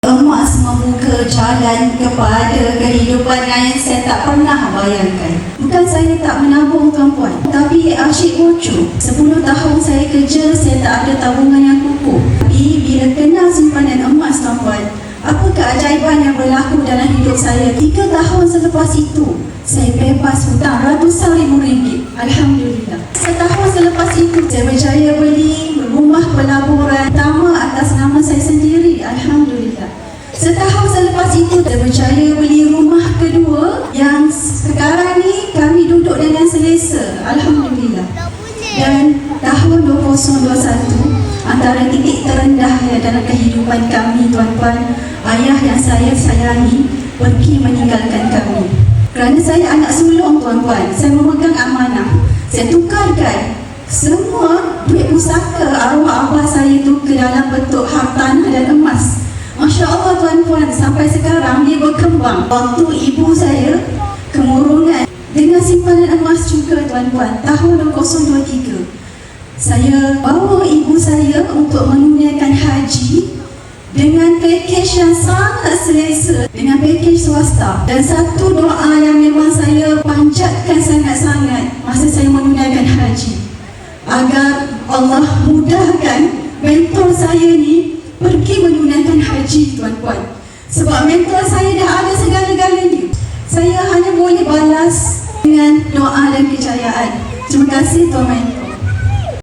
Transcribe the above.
Emas membuka jalan kepada kehidupan yang saya tak pernah bayangkan. Bukan saya tak menabung tuan-puan, tapi asyik bocor. 10 tahun saya kerja, saya tak ada tabungan yang kukuh. Tapi bila kena simpanan emas tuan-puan, apa keajaiban yang berlaku dalam hidup saya? 3 tahun selepas itu, saya bebas hutang ratusan ribu ringgit. Alhamdulillah. Setahun selepas itu, saya berjaya beli rumah pelaburan pertama atas nama saya sendiri. Alhamdulillah. Setahun selepas itu, saya berjaya beli rumah kedua yang sekarang ni kami duduk dengan selesa. Alhamdulillah. Dan tahun 2021, antara titik terendah dalam kehidupan kami tuan-tuan, ayah yang saya sayangi pergi meninggalkan kami. Kerana saya anak sulung tuan-tuan, saya memegang amanah. Saya tukarkan semua duit pusaka arwah abah saya itu ke dalam bentuk hartanah dan emas. Masya Allah tuan-tuan, sampai sekarang dia berkembang. Waktu ibu saya kemurungan dengan simpanan emas juga tuan-tuan, tahun 2023, saya bawa ibu saya untuk menunaikan haji dengan pakej yang sangat selesa, dengan pakej swasta. Dan satu doa yang memang saya panjatkan sangat-sangat masa saya menunaikan haji, agar Allah mudahkan mentor saya ni pergi menunaikan haji tuan-puan. Sebab mentor saya dah ada segala-galanya. Saya hanya boleh balas dengan doa dan kejayaan. Terima kasih tuan-tuan.